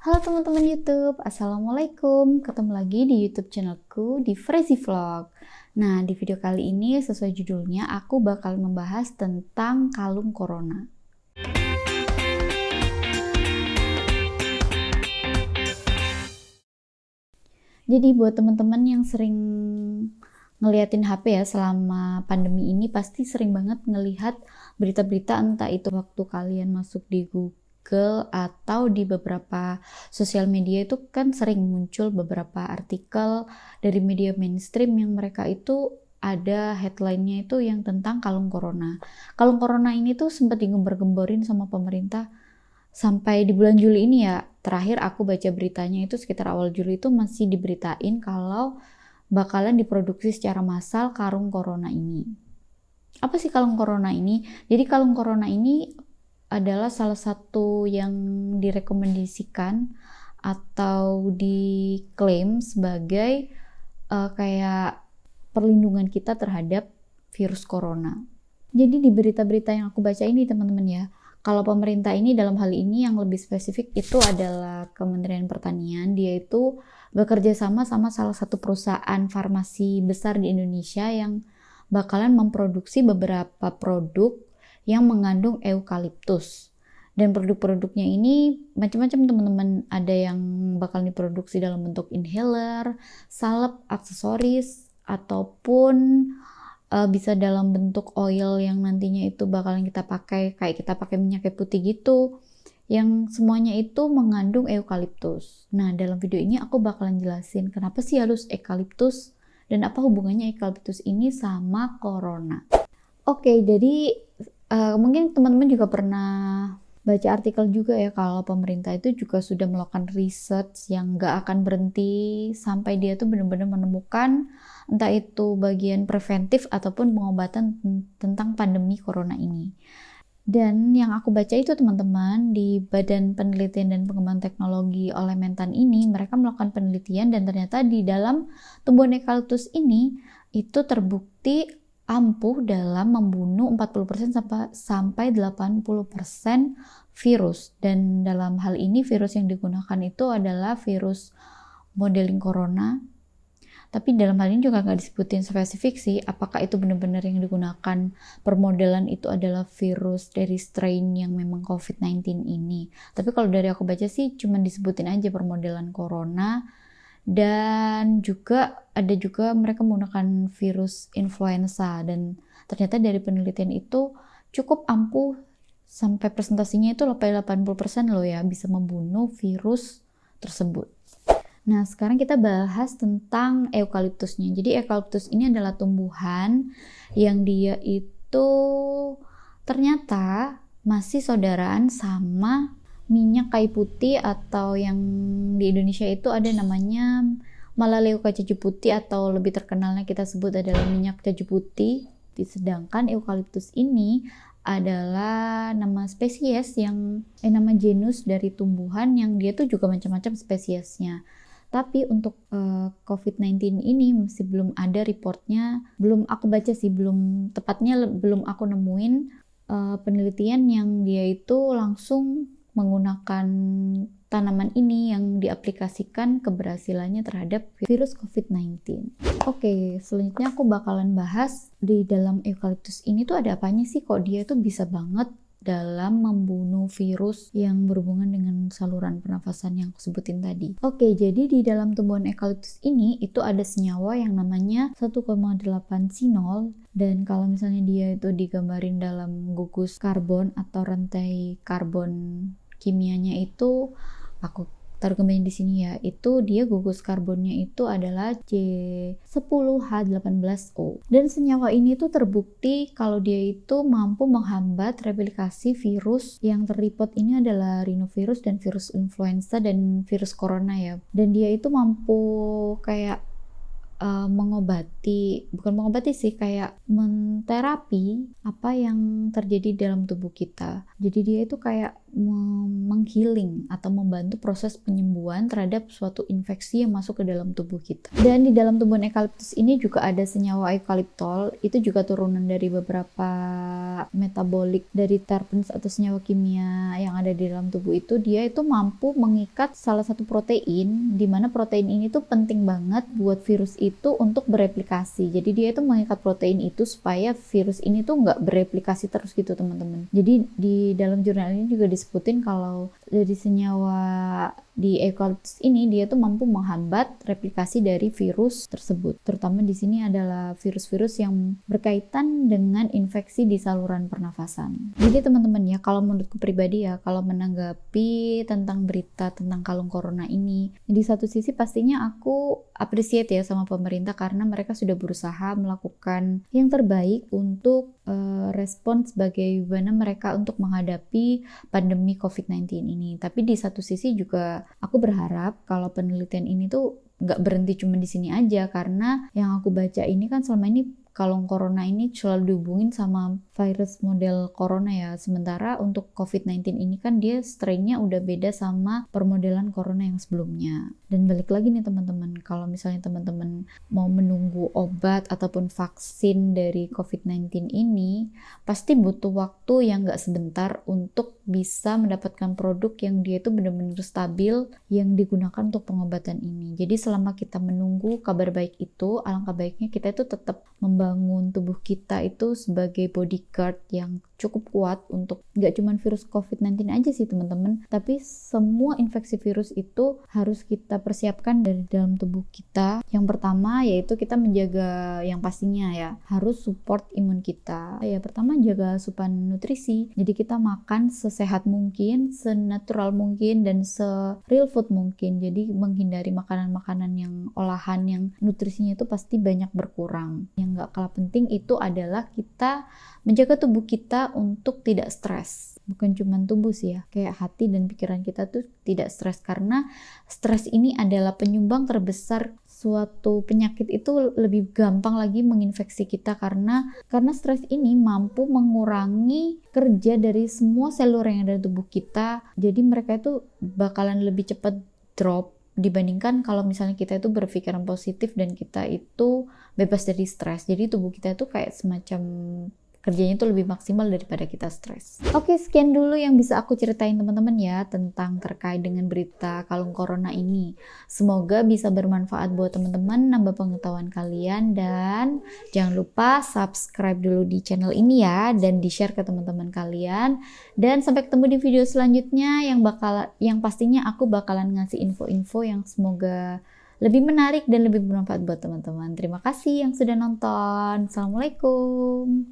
Halo teman-teman YouTube, Assalamualaikum. Ketemu lagi di YouTube channelku di Frezy Vlog. Nah, di video kali ini sesuai judulnya, aku bakal membahas tentang kalung corona. Jadi buat teman-teman yang sering ngeliatin HP ya selama pandemi ini, pasti sering banget ngelihat berita-berita, entah itu waktu kalian masuk di Google atau di beberapa sosial media, itu kan sering muncul beberapa artikel dari media mainstream yang mereka itu ada headline-nya itu yang tentang kalung corona. Kalung corona ini tuh sempat digembar-gemborin sama pemerintah sampai di bulan Juli ini ya. Terakhir aku baca beritanya itu sekitar awal Juli itu masih diberitain kalau bakalan diproduksi secara massal kalung corona ini. Apa sih kalung corona ini? Jadi kalung corona ini adalah salah satu yang direkomendasikan atau diklaim sebagai kayak perlindungan kita terhadap virus corona. Jadi di berita-berita yang aku baca ini teman-teman ya, kalau pemerintah ini dalam hal ini yang lebih spesifik itu adalah Kementerian Pertanian, dia itu bekerja sama salah satu perusahaan farmasi besar di Indonesia yang bakalan memproduksi beberapa produk yang mengandung eukaliptus. Dan produk-produknya ini macam-macam teman-teman, ada yang bakal diproduksi dalam bentuk inhaler, salep, aksesoris, ataupun bisa dalam bentuk oil yang nantinya itu bakalan kita pakai, kayak kita pakai minyak kayu putih gitu, yang semuanya itu mengandung eukaliptus. Nah, dalam video ini aku bakalan jelasin kenapa sih harus eukaliptus dan apa hubungannya eukaliptus ini sama corona. Oke, jadi mungkin teman-teman juga pernah baca artikel juga ya kalau pemerintah itu juga sudah melakukan research yang gak akan berhenti sampai dia tuh benar-benar menemukan entah itu bagian preventif ataupun pengobatan tentang pandemi corona ini. Dan yang aku baca itu teman-teman, di Badan Penelitian dan Pengembangan Teknologi oleh Mentan ini, mereka melakukan penelitian dan ternyata di dalam tumbuhan eukaliptus ini itu terbukti ampuh dalam membunuh 40% sampai 80% virus. Dan dalam hal ini virus yang digunakan itu adalah virus modeling corona. Tapi dalam hal ini juga nggak disebutin spesifik sih, apakah itu benar-benar yang digunakan permodelan itu adalah virus dari strain yang memang COVID-19 ini. Tapi kalau dari aku baca sih cuma disebutin aja permodelan corona. Dan juga ada juga mereka menggunakan virus influenza, dan ternyata dari penelitian itu cukup ampuh sampai presentasinya itu sampai 80% loh ya, bisa membunuh virus tersebut. Nah, sekarang kita bahas tentang eukaliptusnya. Jadi eukaliptus ini adalah tumbuhan yang dia itu ternyata masih saudaraan sama minyak kayu putih, atau yang di Indonesia itu ada namanya Melaleuca caju putih, atau lebih terkenalnya kita sebut adalah minyak caju putih. Sedangkan eukaliptus ini adalah nama spesies yang nama genus dari tumbuhan yang dia tuh juga macam-macam spesiesnya. Tapi untuk COVID-19 ini masih belum ada reportnya, belum aku baca sih, belum tepatnya belum aku nemuin penelitian yang dia itu langsung menggunakan tanaman ini yang diaplikasikan keberhasilannya terhadap virus COVID-19. Oke, selanjutnya aku bakalan bahas di dalam eukaliptus ini tuh ada apanya sih kok dia tuh bisa banget dalam membunuh virus yang berhubungan dengan saluran pernafasan yang aku sebutin tadi. Oke, jadi di dalam tumbuhan eukaliptus ini itu ada senyawa yang namanya 1,8 sinol, dan kalau misalnya dia itu digambarin dalam gugus karbon atau rantai karbon kimianya itu, aku taruh gambarnya di sini ya, itu dia gugus karbonnya itu adalah C10H18O. Dan senyawa ini tuh terbukti kalau dia itu mampu menghambat replikasi virus yang terreport ini adalah rhinovirus dan virus influenza dan virus corona ya. Dan dia itu mampu kayak bukan mengobati sih, kayak menterapi apa yang terjadi dalam tubuh kita. Jadi dia itu kayak menghealing atau membantu proses penyembuhan terhadap suatu infeksi yang masuk ke dalam tubuh kita. Dan di dalam tumbuhan eukaliptus ini juga ada senyawa eukaliptol, itu juga turunan dari beberapa metabolik dari terpenes atau senyawa kimia yang ada di dalam tubuh itu. Dia itu mampu mengikat salah satu protein, di mana protein ini tuh penting banget buat virus itu untuk bereplikasi. Jadi dia itu mengikat protein itu supaya virus ini tuh nggak bereplikasi terus gitu teman-teman. Jadi di dalam jurnal ini juga disebutin kalau dari senyawa di eukaliptus ini dia tuh mampu menghambat replikasi dari virus tersebut. Terutama di sini adalah virus-virus yang berkaitan dengan infeksi di saluran pernafasan. Jadi teman-teman ya, kalau menurutku pribadi ya, kalau menanggapi tentang berita tentang kalung corona ini, di satu sisi pastinya aku appreciate ya sama pemerintah karena mereka sudah berusaha melakukan yang terbaik untuk respon sebagai bagaimana mereka untuk menghadapi pandemi COVID-19 ini. Tapi di satu sisi juga aku berharap kalau penelitian ini tuh nggak berhenti cuma di sini aja, karena yang aku baca ini kan selama ini kalung corona ini selalu dihubungin sama virus model corona ya. Sementara untuk COVID-19 ini kan dia strainnya udah beda sama permodelan corona yang sebelumnya. Dan balik lagi nih teman-teman, kalau misalnya teman-teman mau menunggu obat ataupun vaksin dari COVID-19 ini, pasti butuh waktu yang nggak sebentar untuk bisa mendapatkan produk yang dia itu benar-benar stabil yang digunakan untuk pengobatan ini. Jadi selama kita menunggu kabar baik itu, alangkah baiknya kita itu tetap membangun tubuh kita itu sebagai bodyguard yang cukup kuat untuk nggak cuma virus COVID-19 aja sih teman-teman, tapi semua infeksi virus itu harus kita persiapkan dari dalam tubuh kita. Yang pertama yaitu kita menjaga, yang pastinya ya harus support imun kita. Ya pertama jaga asupan nutrisi, jadi kita makan sesehat mungkin, senatural mungkin, dan se-real food mungkin. Jadi menghindari makanan-makanan yang olahan yang nutrisinya itu pasti banyak berkurang. Yang nggak kalah penting itu adalah kita menjaga tubuh kita untuk tidak stres. Bukan cuma tubuh sih ya, kayak hati dan pikiran kita tuh tidak stres, karena stres ini adalah penyumbang terbesar suatu penyakit itu lebih gampang lagi menginfeksi kita, karena stres ini mampu mengurangi kerja dari semua selur yang ada di tubuh kita. Jadi mereka itu bakalan lebih cepat drop dibandingkan kalau misalnya kita itu berpikiran positif dan kita itu bebas dari stres. Jadi tubuh kita itu kayak semacam kerjanya itu lebih maksimal daripada kita stres. Oke, sekian dulu yang bisa aku ceritain teman-teman ya tentang terkait dengan berita kalung corona ini. Semoga bisa bermanfaat buat teman-teman, nambah pengetahuan kalian, dan jangan lupa subscribe dulu di channel ini ya, dan di-share ke teman-teman kalian. Dan sampai ketemu di video selanjutnya yang pastinya aku bakalan ngasih info-info yang semoga lebih menarik dan lebih bermanfaat buat teman-teman. Terima kasih yang sudah nonton. Assalamualaikum.